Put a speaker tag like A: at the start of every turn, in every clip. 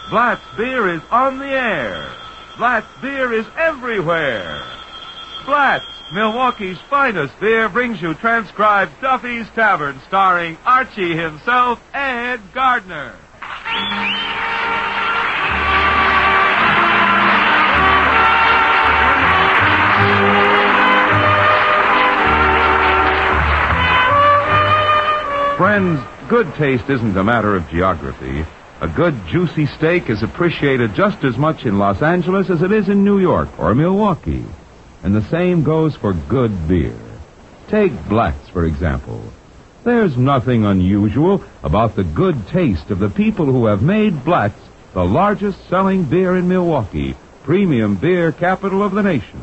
A: Blatt's Beer is on the air. Blatt's Beer is everywhere. Blatt's, Milwaukee's finest beer, brings you transcribed Duffy's Tavern, starring Archie himself, Ed Gardner. Friends, good taste isn't a matter of geography. A good, juicy steak is appreciated just as much in Los Angeles as it is in New York or Milwaukee. And the same goes for good beer. Take Blatt's, for example. There's nothing unusual about the good taste of the people who have made Blatt's the largest selling beer in Milwaukee, premium beer capital of the nation.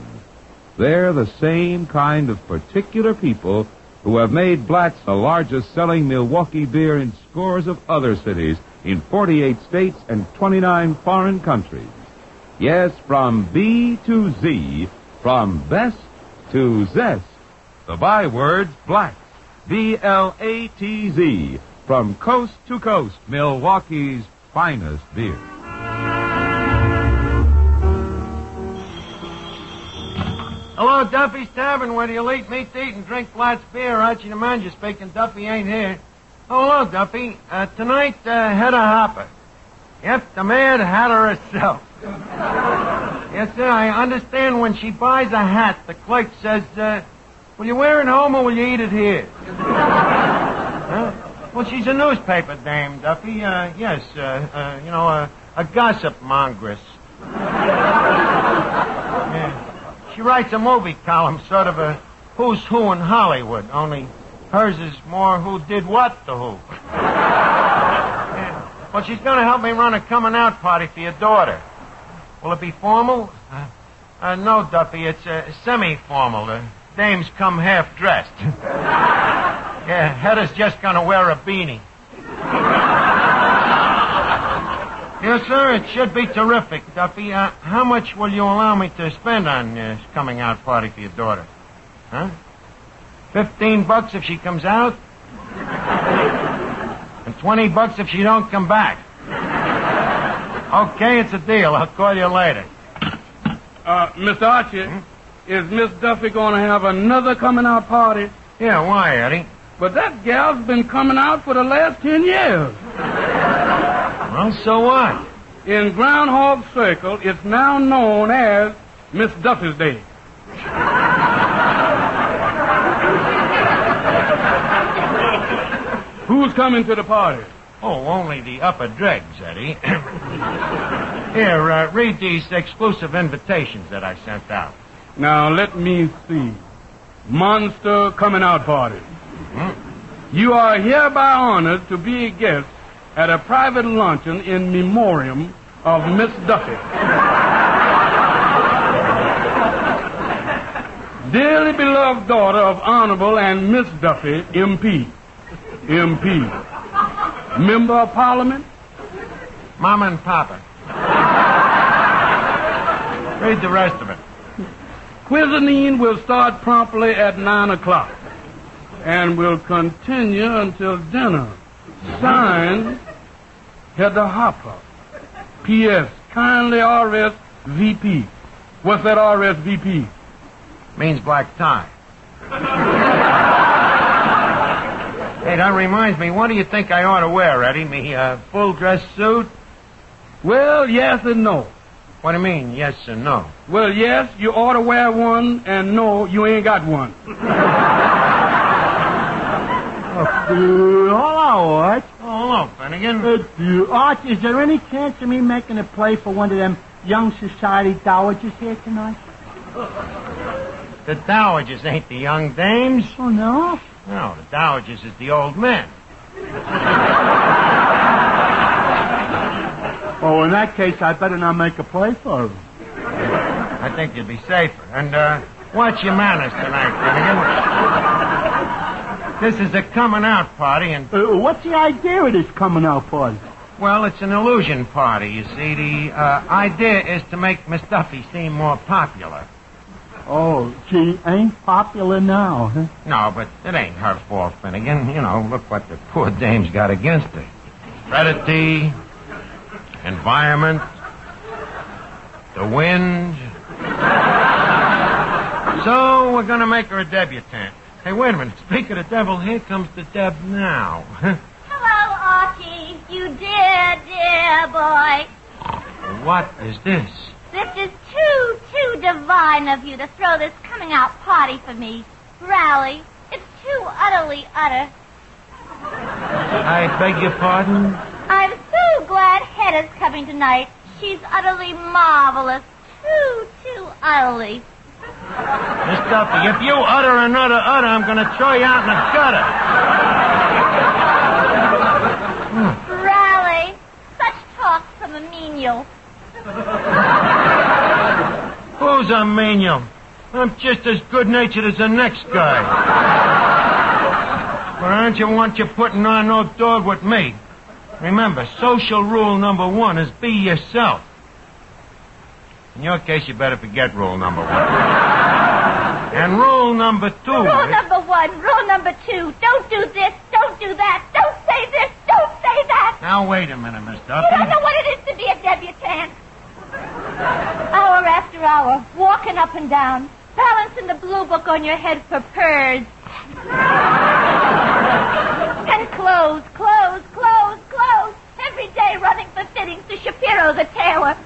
A: They're the same kind of particular people who have made Blatt's the largest selling Milwaukee beer in scores of other cities in 48 states and 29 foreign countries. Yes, from B to Z, from best to zest, the byword's Blatt's, B-L-A-T-Z, from coast to coast, Milwaukee's finest beer.
B: Hello, Duffy's Tavern, where you'll eat meat to eat and drink Blatt's beer. Archie the manager speaking. Duffy ain't here. Oh, hello, Duffy. Tonight, Hedda Hopper. Yep, the Mad Hatter herself. Yes, sir, I understand when she buys a hat, the clerk says, will you wear it home or will you eat it here? Huh? Well, she's a newspaper dame, Duffy. Yes, a gossip mongress. Yeah. She writes a movie column, sort of a who's who in Hollywood, only hers is more who did what to who. Yeah. Well, she's going to help me run a coming-out party for your daughter. Will it be formal? No, Duffy, it's semi-formal. The dames come half-dressed. Yeah, Hedda's just going to wear a beanie. Yes, sir, it should be terrific, Duffy. How much will you allow me to spend on this coming-out party for your daughter? Huh? $15 if she comes out? And $20 if she don't come back. Okay, it's a deal. I'll call you later.
C: Mr. Archie, is Miss Duffy going to have another coming-out party?
B: Yeah, why, Eddie?
C: But that gal's been coming out for the last 10 years.
B: Well, so what?
C: In Groundhog Circle, it's now known as Miss Duffy's Day. Who's coming to the party?
B: Oh, only the upper dregs, Eddie. Here, read these exclusive invitations that I sent out.
C: Now, let me see. Monster coming out party. You are hereby honored to be a guest at a private luncheon in memoriam of Miss Duffy. Dearly beloved daughter of Honorable and Miss Duffy, MP. MP. Member of Parliament?
B: Mama and Papa. Read the rest of it.
C: Cuisine will start promptly at 9 o'clock and will continue until dinner. Signed, Hedda Hopper. P.S. Kindly RSVP. What's that RSVP?
B: Means black tie. Hey, that reminds me, what do you think I ought to wear, Eddie? Me full dress suit?
C: Well, yes and no.
B: What do you mean, yes and no?
C: Well, yes, you ought to wear one, and no, you ain't got one.
D: Hello, Art.
B: Oh, hello, Finnegan.
D: Art, is there any chance of me making a play for one of them young society dowagers here tonight?
B: The dowagers ain't the young dames.
D: Oh, no?
B: No, the dowagers is the old men.
D: Oh, in that case, I better not make a play for them.
B: I think you'd be safer. And, watch your manners tonight, Finnegan. This is a coming-out party, and...
D: what's the idea of this coming-out party?
B: Well, it's an illusion party, you see. The idea is to make Miss Duffy seem more popular.
D: Oh, she ain't popular now, huh?
B: No, but it ain't her fault, Finnegan. You know, look what the poor dame's got against her. Heredity, environment, the wind. So we're going to make her a debutante. Hey, wait a minute. Speak of the devil, here comes the Deb now.
E: Hello, Archie. You dear boy.
B: What is this?
E: This is too divine of you to throw this coming out party for me. Rally. It's too utterly utter.
B: I beg your pardon?
E: I'm so glad Hedda's coming tonight. She's utterly marvelous. Too utterly.
B: Miss Duffy, if you utter another utter, I'm going to throw you out in the gutter.
E: Rally. Such talk from a menial.
B: Who's a menial? I'm just as good-natured as the next guy. But aren't you want you putting on no dog with me? Remember, social rule number 1 is be yourself. In your case, you better forget rule number 1. And rule number 2
E: Rule number 1, rule number 2. Don't do this, don't do that, don't say this, don't say that.
B: Now, wait a minute, Miss Duffy.
E: You don't know what it is to be a debutante. Hour after hour, walking up and down, balancing the blue book on your head for purrs. And clothes. Every day running for fittings to Shapiro the tailor.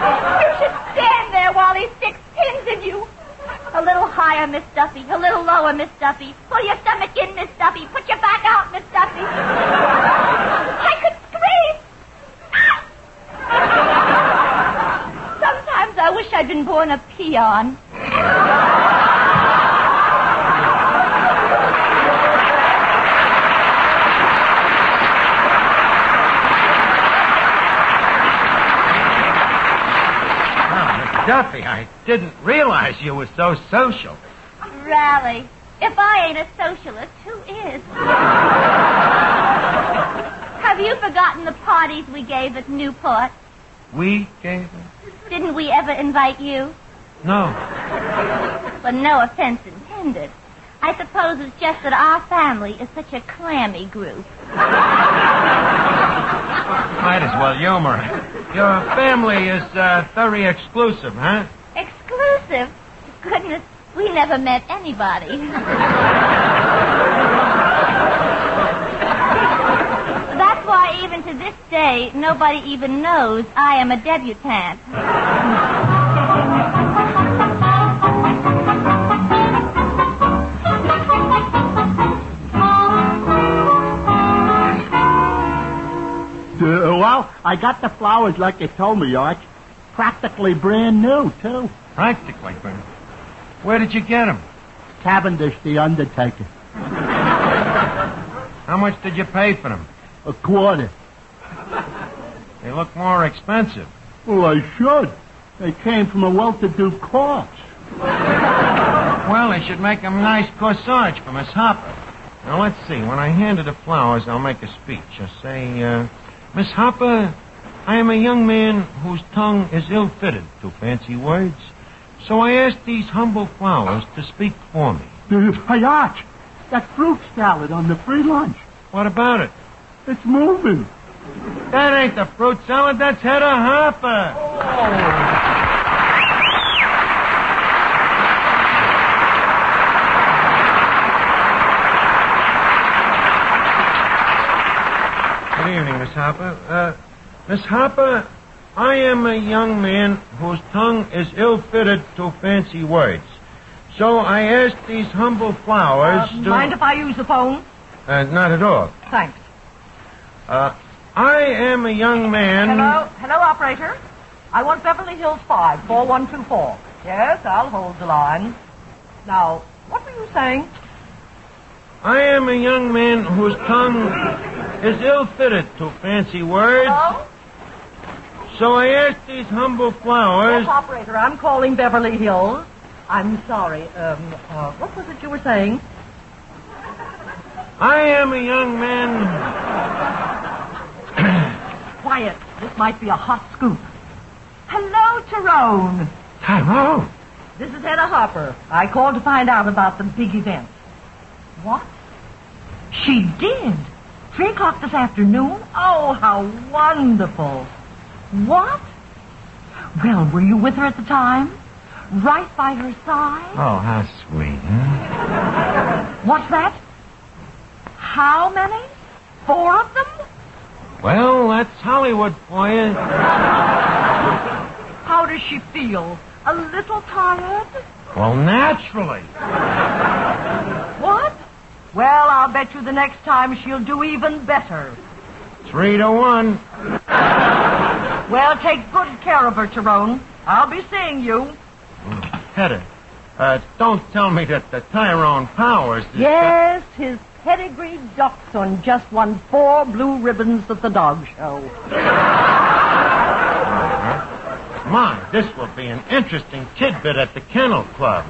E: You should stand there while he sticks pins in you. A little higher, Miss Duffy. A little lower, Miss Duffy. Pull your stomach in, Miss Duffy. Put your back out, Miss Duffy. I could scream. Sometimes I wish I'd been born a peon.
B: Duffy, I didn't realize you were so social.
E: Rally. If I ain't a socialist, who is? Have you forgotten the parties we gave at Newport?
B: We gave her?
E: Didn't we ever invite you?
B: No.
E: Well, no offense intended. I suppose it's just that our family is such a clammy group.
B: Might as well humor it. Your family is very exclusive, huh?
E: Exclusive? Goodness, we never met anybody. That's why even to this day, nobody even knows I am a debutante.
D: Well, I got the flowers like you told me, Arch. Practically brand new, too.
B: Practically, but where did you get them?
D: Cavendish, the undertaker.
B: How much did you pay for them?
D: $25.
B: They look more expensive.
D: Well, I should. They came from a well-to-do corpse.
B: Well, they should make them nice corsage for Miss Hopper. Now, let's see. When I hand her the flowers, I'll make a speech. I'll say, Miss Hopper, I am a young man whose tongue is ill-fitted to fancy words. So I ask these humble flowers to speak for me.
D: Hey, Arch, that fruit salad on the free lunch.
B: What about it?
D: It's moving.
B: That ain't the fruit salad. That's Hedda Hopper. Good evening, Miss Hopper. Miss Hopper, I am a young man whose tongue is ill-fitted to fancy words. So I ask these humble flowers to...
F: Mind if I use the phone?
B: Not at all.
F: Thanks.
B: I am a young man...
F: Hello, operator. I want Beverly Hills 5, 4124. Yes, I'll hold the line. Now, what were you saying?
B: I am a young man whose tongue is ill-fitted to fancy words.
F: Hello?
B: So I ask these humble flowers...
F: Yes, operator, I'm calling Beverly Hills. I'm sorry. What was it you were saying?
B: I am a young man...
F: Quiet. This might be a hot scoop. Hello, Tyrone.
B: Tyrone?
F: This is Hedda Hopper. I called to find out about the big event. What? She did? 3 o'clock this afternoon? Oh, how wonderful. What? Well, were you with her at the time? Right by her side?
B: Oh, how sweet, huh?
F: What's that? How many? 4 of them?
B: Well, that's Hollywood for you.
F: How does she feel? A little tired?
B: Well, naturally.
F: What? Well, I'll bet you the next time she'll do even better.
B: 3-1.
F: Well, take good care of her, Tyrone. I'll be seeing you.
B: Hedda, don't tell me that the Tyrone Powers...
F: Yes, his pedigreed dachshund just won 4 blue ribbons at the dog show.
B: My, this will be an interesting tidbit at the Kennel Club.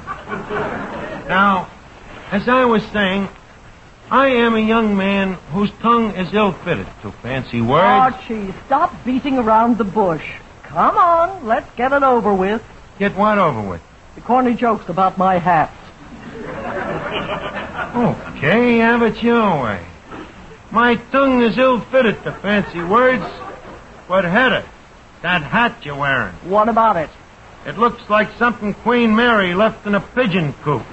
B: Now, as I was saying, I am a young man whose tongue is ill-fitted to fancy words.
F: Archie, stop beating around the bush. Come on, let's get it over with.
B: Get what over with?
F: The corny jokes about my hat.
B: Okay, have it your way. My tongue is ill-fitted to fancy words, but Hedda, that hat you're wearing,
F: What about it?
B: it looks like something Queen Mary left in a pigeon coop.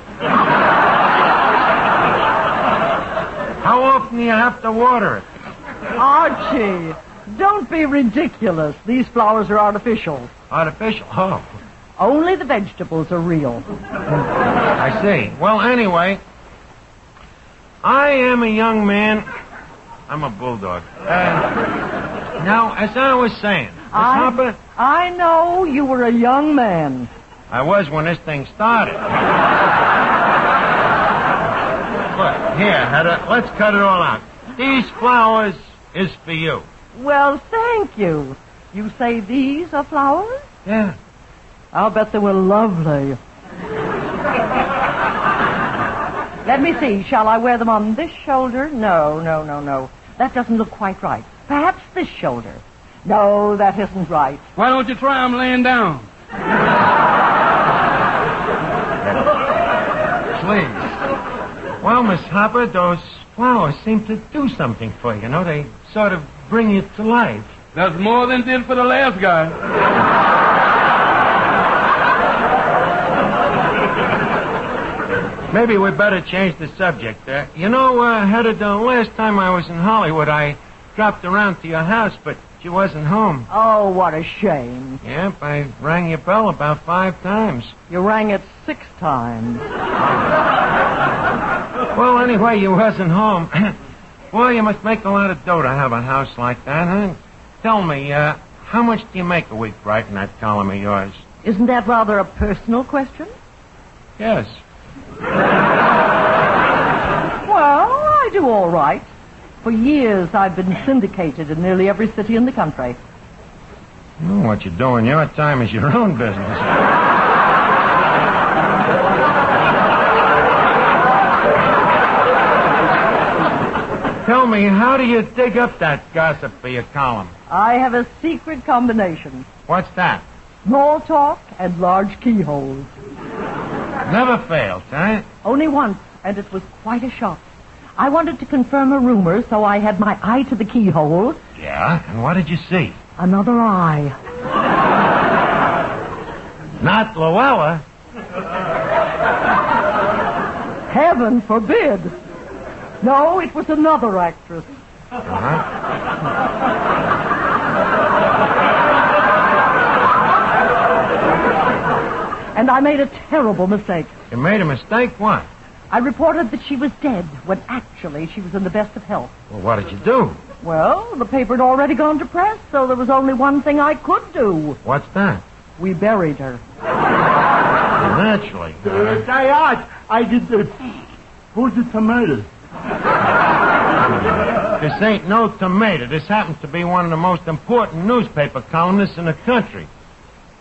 B: How often do you have to water it?
F: Archie, don't be ridiculous. These flowers are artificial.
B: Artificial? Oh,
F: Only the vegetables are real.
B: I see. Well, anyway, I am a young man. I'm a bulldog. Now, as I was saying, Miss Harper,
F: I know you were a young man.
B: I was when this thing started. Look, here, Hedda, let's cut it all out. These flowers is for you.
F: Well, thank you. You say these are flowers?
B: Yeah.
F: I'll bet they were lovely. Let me see. Shall I wear them on this shoulder? No. That doesn't look quite right. Perhaps this shoulder. No, that isn't right.
C: Why don't you try 'em laying down?
B: Please. Well, Miss Harper, those flowers seem to do something for you. You know, they sort of bring you to life.
C: That's more than it did for the last guy.
B: Maybe we better change the subject. You know, Hedda, the last time I was in Hollywood, I dropped around to your house, but she wasn't home.
F: Oh, what a shame.
B: Yep, I rang your bell about 5 times.
F: You rang it 6 times.
B: Well, anyway, you wasn't home. Well, you must make a lot of dough to have a house like that, huh? Tell me, how much do you make a week writing that column of yours?
F: Isn't that rather a personal question?
B: Yes.
F: Well, I do all right. For years, I've been syndicated in nearly every city in the country.
B: Well, what you do in your time is your own business. Tell me, how do you dig up that gossip for your column?
F: I have a secret combination.
B: What's that?
F: Small talk and large keyholes.
B: Never fails, huh?
F: Only once, and it was quite a shock. I wanted to confirm a rumor, so I had my eye to the keyhole.
B: Yeah, and what did you see?
F: Another eye.
B: Not Luella.
F: Heaven forbid. No, it was another actress. And I made a terrible mistake.
B: You made a mistake? What?
F: I reported that she was dead, when actually she was in the best of health.
B: Well, what did you do?
F: Well, the paper had already gone to press, so there was only one thing I could do.
B: What's that?
F: We buried her.
B: Naturally.
D: Say, Art, I did the... Who's the tomato?
B: This ain't no tomato. This happens to be one of the most important newspaper columnists in the country.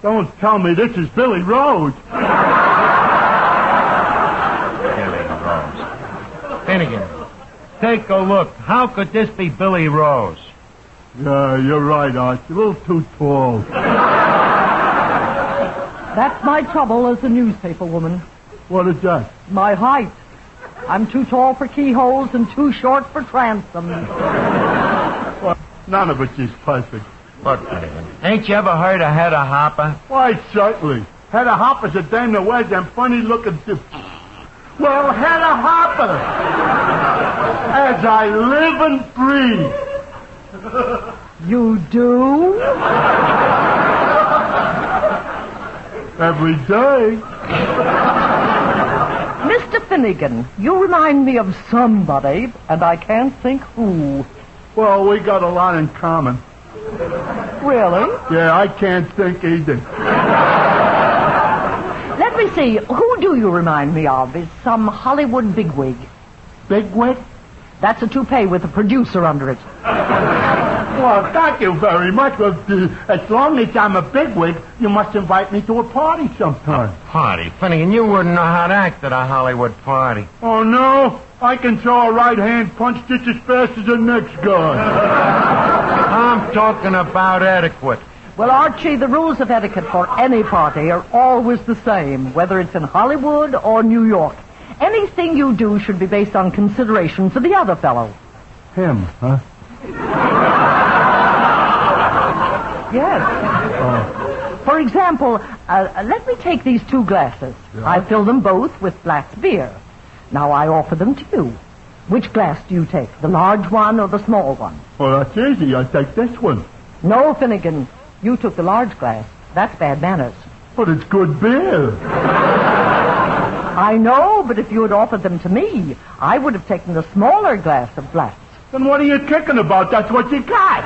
D: Don't tell me this is Billy Rose.
B: Billy Rose. Finnegan, take a look. How could this be Billy Rose?
D: Yeah, you're right, Art. You're a little too tall.
F: That's my trouble as a newspaper woman.
D: What is that?
F: My height. I'm too tall for keyholes and too short for transoms.
G: Well, none of it is perfect.
B: Look, ain't you ever heard of Hedda Hopper?
G: Why, certainly. Hedda Hopper's a dame that wears them funny-looking... Well, Hedda Hopper! As I live and breathe.
F: You do?
G: Every day.
F: Mr. Finnegan, you remind me of somebody, and I can't think who.
G: Well, we got a lot in common.
F: Really?
G: Yeah, I can't think either.
F: Let me see. Who do you remind me of? Is some Hollywood bigwig.
G: Bigwig?
F: That's a toupee with a producer under it.
G: Well, thank you very much. But, as long as I'm a bigwig, you must invite me to a party sometime.
B: Party? Finnegan, you wouldn't know how to act at a Hollywood party.
G: Oh, no? I can throw a right-hand punch just as fast as the next guy.
B: I'm talking about etiquette.
F: Well, Archie, the rules of etiquette for any party are always the same, whether it's in Hollywood or New York. Anything you do should be based on consideration for the other fellow.
G: Him, huh?
F: Yes. For example, let me take these two glasses.
G: Yeah.
F: I fill them both with Black's beer. Now I offer them to you. Which glass do you take, the large one or the small one?
G: Well, that's easy. I take this one.
F: No, Finnegan. You took the large glass. That's bad manners.
G: But it's good beer.
F: I know, but if you had offered them to me, I would have taken the smaller glass of Black's.
G: Then what are you kicking about? That's what you got.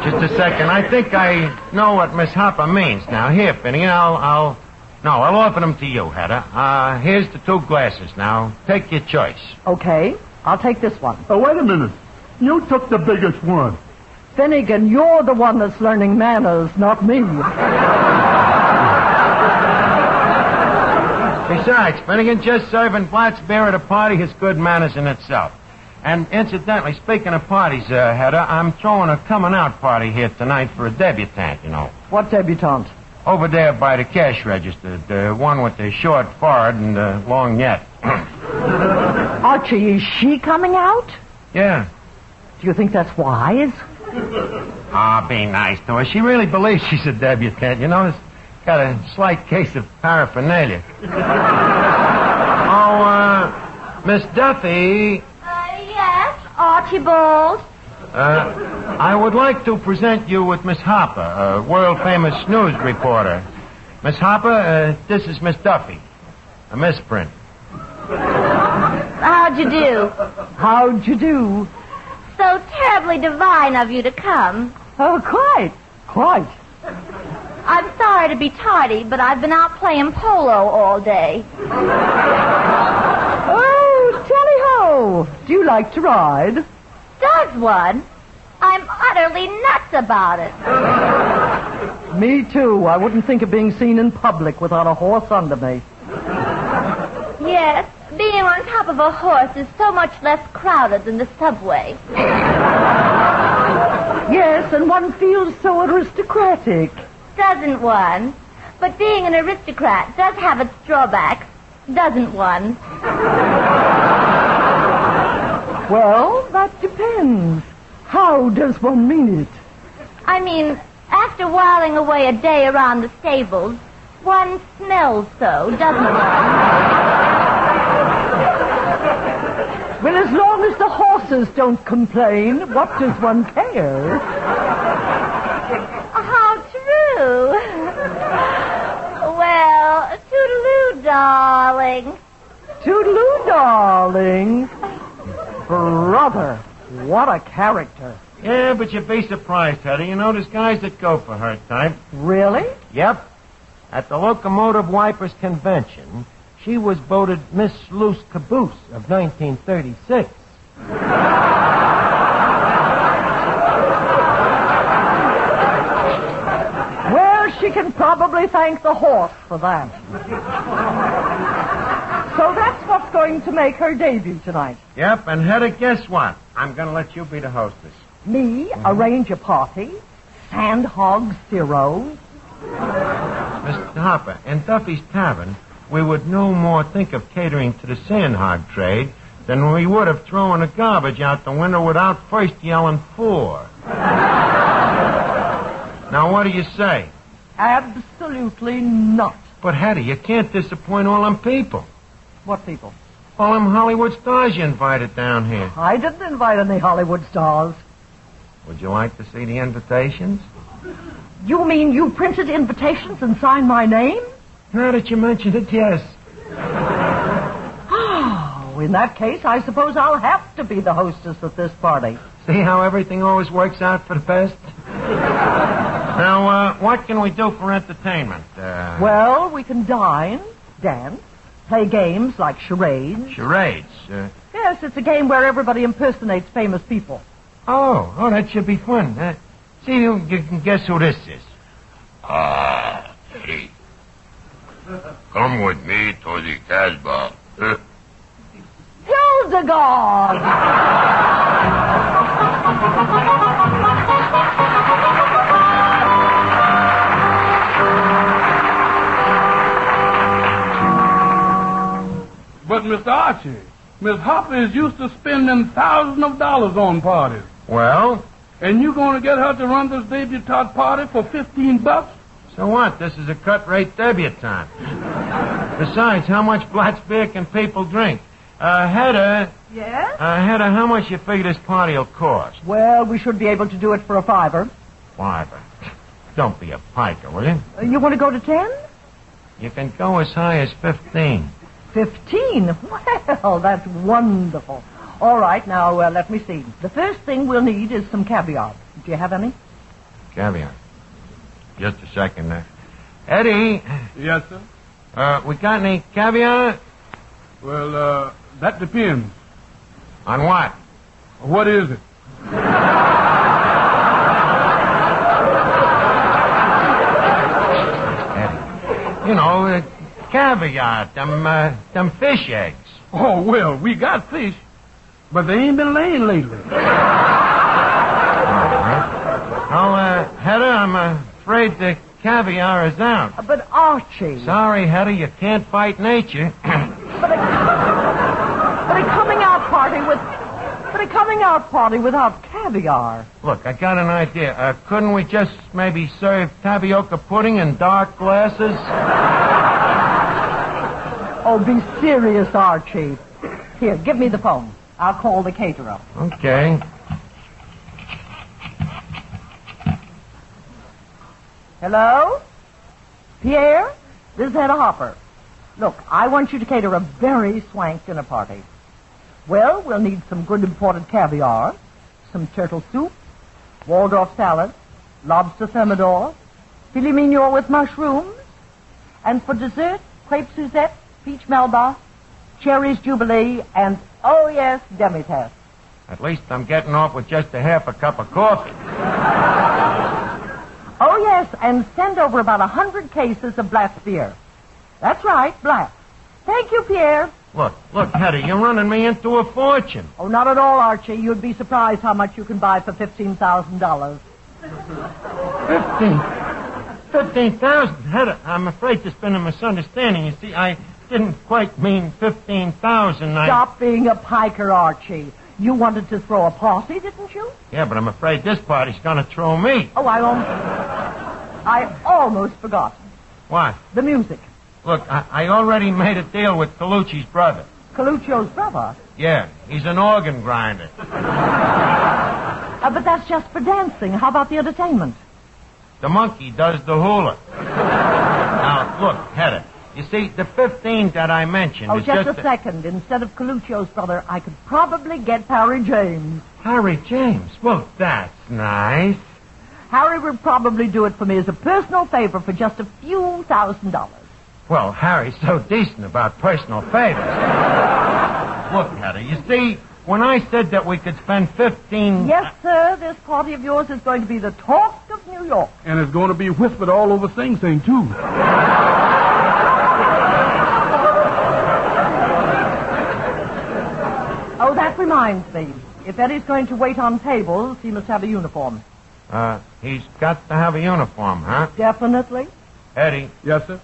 B: Just a second. I think I know what Miss Hopper means. Now, here, Finnegan, I'll offer them to you, Hedda. Here's the two glasses. Now, take your choice.
F: Okay, I'll take this one.
G: Oh, wait a minute. You took the biggest one.
F: Finnegan, you're the one that's learning manners, not me.
B: Besides, Finnegan, just serving Black's beer at a party is good manners in itself. And incidentally, speaking of parties, Hedda, I'm throwing a coming-out party here tonight for a debutante, you know.
F: What debutante?
B: Over there by the cash register, the one with the short forehead and the long neck.
F: Archie, is she coming out?
B: Yeah.
F: Do you think that's wise?
B: Be nice to her. She really believes she's a debutante. You know, it's got a slight case of paraphernalia. Miss Duffy.
E: Yes, Archibald.
B: I would like to present you with Miss Hopper, a world-famous news reporter. Miss Hopper, this is Miss Duffy, a misprint.
E: How'd you do?
F: How'd you do?
E: So terribly divine of you to come.
F: Oh, quite.
E: I'm sorry to be tardy, but I've been out playing polo all day.
F: Oh, tally-ho! Do you like to ride?
E: Does one? I'm utterly nuts about it.
F: Me too. I wouldn't think of being seen in public without a horse under me.
E: Yes, being on top of a horse is so much less crowded than the subway.
F: Yes, and one feels so aristocratic.
E: Doesn't one? But being an aristocrat does have its drawbacks, doesn't one?
F: Well, that depends. How does one mean it?
E: I mean, after whiling away a day around the stables, one smells so, doesn't one?
F: Well, as long as the horses don't complain, what does one care?
E: How true. Well, toodaloo, darling.
F: Toodaloo, darling. Brother, what a character.
B: Yeah, but you'd be surprised, Hedda. You know, there's guys that go for her type.
F: Really?
B: Yep. At the Locomotive Wipers Convention, she was voted Miss Loose Caboose of 1936.
F: Well, she can probably thank the horse for that. So that's what's going to make her debut tonight.
B: Yep, and Hedda, guess what? I'm going to let you be the hostess.
F: Me, arrange a party, sandhog Ciro.
B: Mr. Hopper, in Duffy's Tavern, we would no more think of catering to the sandhog trade than we would of throwing the garbage out the window without first yelling for. Now, what do you say?
F: Absolutely not.
B: But, Hedda, you can't disappoint all them people.
F: What people?
B: All them Hollywood stars you invited down here.
F: I didn't invite any Hollywood stars.
B: Would you like to see the invitations?
F: You mean you printed invitations and signed my name?
B: Now that you mentioned it, yes.
F: Oh, in that case, I suppose I'll have to be the hostess at this party.
B: See how everything always works out for the best? Now, what can we do for entertainment?
F: Well, we can dine, dance, play games like charades.
B: Charades?
F: Yes, it's a game where everybody impersonates famous people.
B: Oh, that should be fun. See, you can guess who this is.
H: Hey. Come with me to the Casbah.
F: Hildegard!
C: But, Mr. Archie, Miss Hopper is used to spending thousands of dollars on parties.
B: Well?
C: And you going to get her to run this debutante party for $15?
B: So what? This is a cut-rate debutante. Besides, how much Blatz beer can people drink? Hedda.
F: Yes?
B: Hedda, how much you figure this party will cost?
F: Well, we should be able to do it for a $5.
B: $5. Don't be a piker, will you?
F: You want to go to 10?
B: You can go as high as 15.
F: 15? Well, that's wonderful. All right, now, let me see. The first thing we'll need is some caviar. Do you have any?
B: Caviar. Just a second there. Eddie.
C: Yes, sir?
B: We got any caviar?
C: Well, that depends.
B: On what?
C: What is it?
B: Eddie. You know, caviar, them fish eggs.
C: Oh, well, we got fish, but they ain't been laying lately.
B: Oh, Hedda, I'm afraid the caviar is out.
F: But Archie...
B: Sorry, Hedda, you can't fight nature.
F: But a coming out party without caviar.
B: Look, I got an idea. Couldn't we just maybe serve tapioca pudding in dark glasses?
F: Oh, be serious, Archie. Here, give me the phone. I'll call the caterer.
B: Okay.
F: Hello? Pierre? This is Hedda Hopper. Look, I want you to cater a very swank dinner party. Well, we'll need some good imported caviar, some turtle soup, Waldorf salad, lobster thermidor, filet mignon with mushrooms, and for dessert, crepe Suzette, peach melba, cherries jubilee, and, oh yes, demi-tasse.
B: At least I'm getting off with just a half a cup of coffee.
F: Oh yes, and send over about 100 cases of Blatz beer. That's right, Blatz. Thank you, Pierre.
B: Look, Hedda, you're running me into a fortune.
F: Oh, not at all, Archie. You'd be surprised how much you can buy for $15,000.
B: 15,000? Hedda, I'm afraid there's been a misunderstanding. You see, I didn't quite mean 15,000.
F: Stop being a piker, Archie. You wanted to throw a party, didn't you?
B: Yeah, but I'm afraid this party's going to throw me.
F: Oh, I almost forgot.
B: What?
F: The music.
B: Look, I already made a deal with Colucci's brother.
F: Coluccio's brother?
B: Yeah, he's an organ grinder.
F: But that's just for dancing. How about the entertainment?
B: The monkey does the hula. Now, look, Hedda, you see, the 15 that I mentioned is
F: just a second. Instead of Coluccio's brother, I could probably get Harry James.
B: Harry James? Well, that's nice.
F: Harry would probably do it for me as a personal favor for just a few $1,000s.
B: Well, Harry's so decent about personal favors. Look, Hedda, you see, when I said that we could spend 15...
F: Yes, sir, this party of yours is going to be the talk of New York.
C: And it's going to be whispered all over Sing Sing, too.
F: Oh, that reminds me. If Eddie's going to wait on tables, he must have a uniform.
B: He's got to have a uniform, huh?
F: Definitely.
B: Eddie,
C: Yes, sir?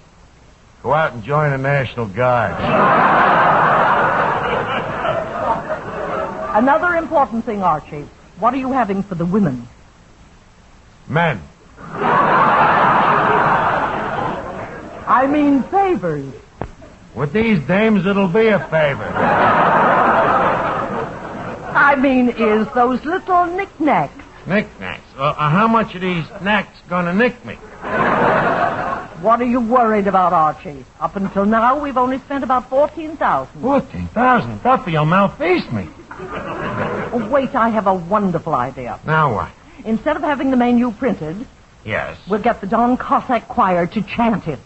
B: go out and join the National Guard.
F: Another important thing, Archie. What are you having for the women?
B: Men.
F: I mean favors.
B: With these dames, it'll be a favor.
F: I mean, is those little knickknacks.
B: Knickknacks. How much are these knacks gonna nick me?
F: What are you worried about, Archie? Up until now, we've only spent about $14,000.
B: 14,000? Duffy, you'll malfeast me.
F: Oh, wait, I have a wonderful idea.
B: Now what?
F: Instead of having the menu printed,
B: Yes.
F: we'll get the Don Cossack Choir to chant it.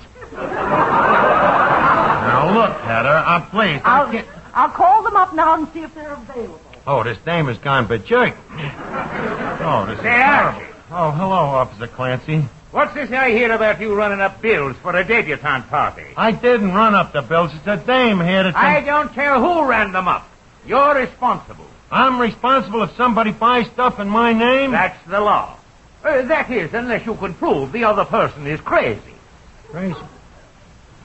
B: Now look, Hedda, please.
F: I'll call them up now and see if they're available.
B: Oh, this dame has gone berserk. Oh, this is
I: Say,
B: terrible.
I: Archie.
B: Oh, hello, Officer Clancy.
I: What's this I hear about you running up bills for a debutante party?
B: I didn't run up the bills. It's a dame here that...
I: I don't care who ran them up. You're responsible.
B: I'm responsible if somebody buys stuff in my name?
I: That's the law. That is, unless you can prove the other person is crazy.
B: Crazy.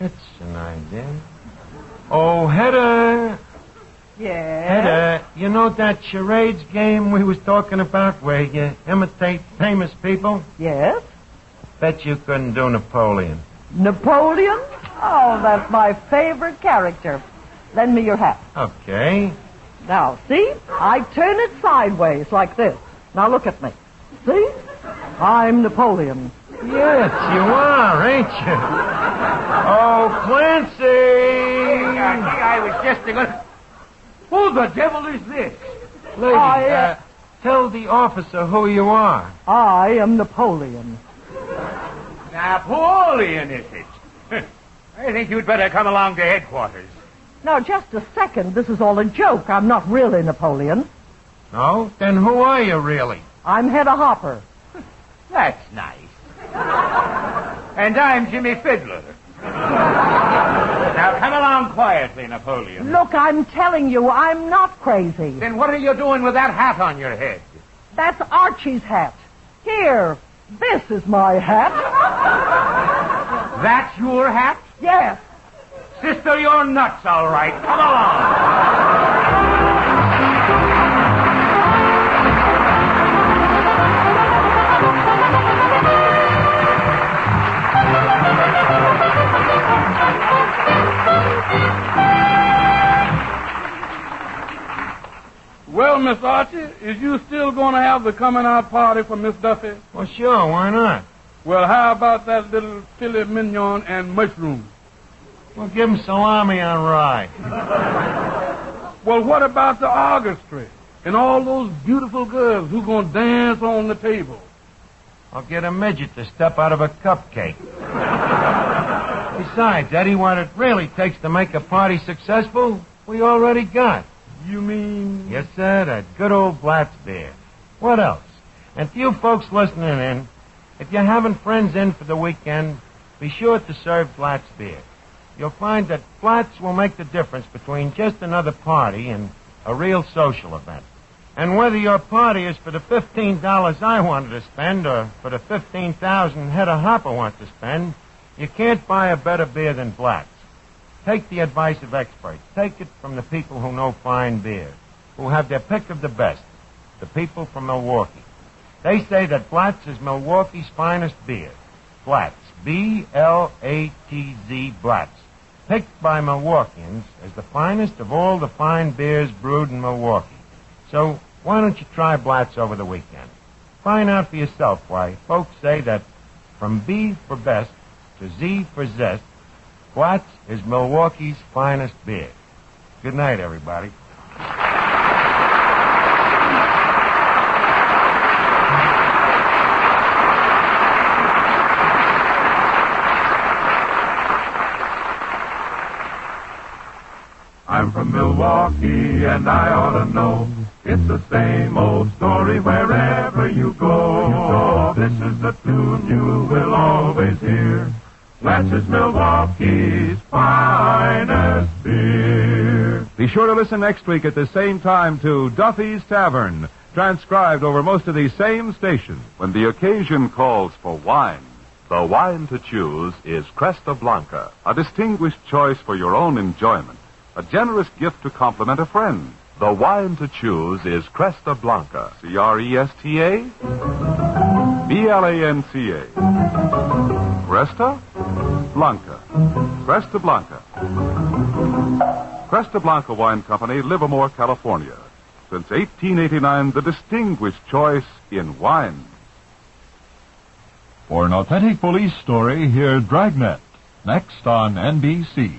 B: It's an idea. Oh, Hedda.
F: Yes?
B: Hedda, you know that charades game we was talking about where you imitate famous people?
F: Yes?
B: Bet you couldn't do Napoleon.
F: Napoleon? Oh, that's my favorite character. Lend me your hat.
B: Okay.
F: Now, see? I turn it sideways like this. Now look at me. See? I'm Napoleon.
B: Yes, you are, ain't you? Oh, Clancy!
I: I was just going... Who the devil is this?
B: Lady, tell the officer who you are.
F: I am Napoleon.
I: Napoleon, is it? I think you'd better come along to headquarters.
F: Now, just a second. This is all a joke. I'm not really Napoleon.
B: No? Then who are you, really?
F: I'm Hedda Hopper.
I: That's nice. And I'm Jimmy Fiddler. Now, come along quietly, Napoleon.
F: Look, I'm telling you, I'm not crazy.
I: Then what are you doing with that hat on your head?
F: That's Archie's hat. Here, this is my hat.
I: That's your hat?
F: Yes.
I: Sister, you're nuts, all right. Come along.
C: Well, Miss Archie, is you still going to have the coming out party for Miss Duffy?
B: Well, sure, why not?
C: Well, how about that little filet mignon and mushrooms?
B: Well, give him salami on rye.
C: Well, what about the orchestra and all those beautiful girls who going to dance on the table?
B: I'll get a midget to step out of a cupcake. Besides, Eddie, what it really takes to make a party successful, we already got.
C: You mean?
B: Yes, sir, that good old Blatz beer. What else? And to you folks listening in, if you're having friends in for the weekend, be sure to serve Blatz beer. You'll find that Blatz will make the difference between just another party and a real social event. And whether your party is for the $15 I wanted to spend or for the $15,000 Hedda Hopper wants to spend, you can't buy a better beer than Blatz. Take the advice of experts. Take it from the people who know fine beer, who have their pick of the best, the people from Milwaukee. They say that Blatz is Milwaukee's finest beer. Blatz, B-L-A-T-Z, Blatz, picked by Milwaukeeans as the finest of all the fine beers brewed in Milwaukee. So why don't you try Blatz over the weekend? Find out for yourself why folks say that from B for best to Z for zest, Blatz is Milwaukee's finest beer. Good night, everybody.
A: I'm from Milwaukee and I ought to know. It's the same old story wherever you go. This is the tune you will always hear. Blatz is Milwaukee's finest beer. Be sure to listen next week at the same time to Duffy's Tavern, transcribed over most of these same stations.
J: When the occasion calls for wine, the wine to choose is Cresta Blanca, a distinguished choice for your own enjoyment, a generous gift to compliment a friend. The wine to choose is Cresta Blanca, C-R-E-S-T-A, B-L-A-N-C-A. Cresta Blanca. Cresta Blanca. Cresta Blanca Wine Company, Livermore, California. Since 1889, the distinguished choice in wine.
K: For an authentic police story, hear Dragnet, next on NBC.